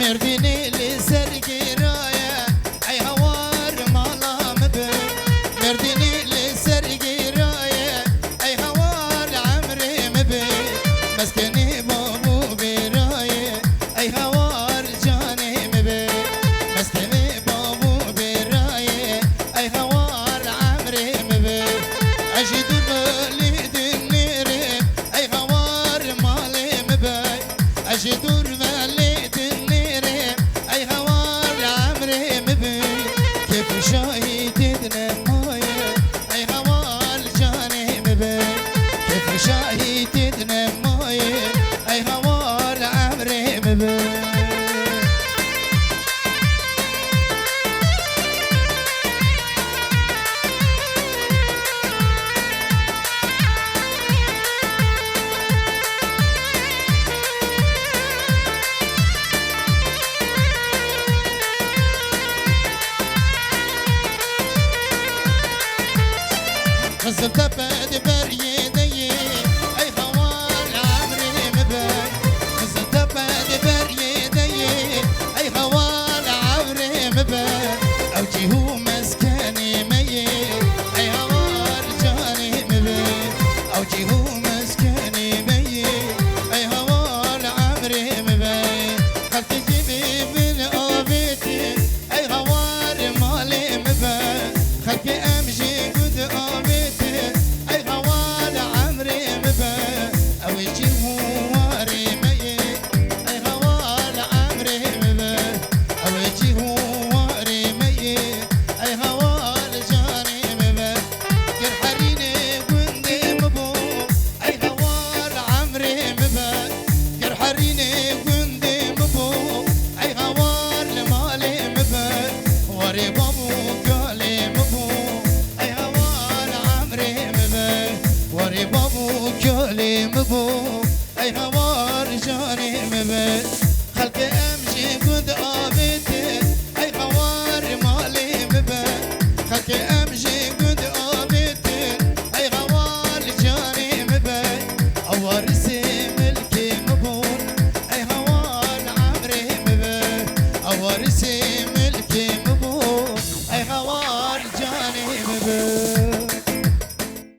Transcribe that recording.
مرديني لسرقي راية أي هوار مالا مبي مرديني لسرقي راية أي هوار عمري مبي مسكني بابو براية أي هوار جاني مبي مسكني بابو براية أي هوار عمري مبي أجي دور دنيري أي هوار مالي مبي أجي دور شاهدتنا مويه اي هوار عمري مبي غزلت بد بريدي اي هوار عمري مبي غزلت بد بريدي اي هوار عمري مبي اوجي هو مسكني مي اي هوار جاني مبي اوجي هو مسكني مي اي هوار عمري مبي خلت جيبي من اوبيتي اي هوار مالي مبي خلت امشي قد اوبيتي اي هوار عمري مبي اوجي هواري مي اي هوار عمري مبي اوجي هواري مي اي هوار جاني مبي كرحريني قندي مبو اي هوار عمري مبي كرحريني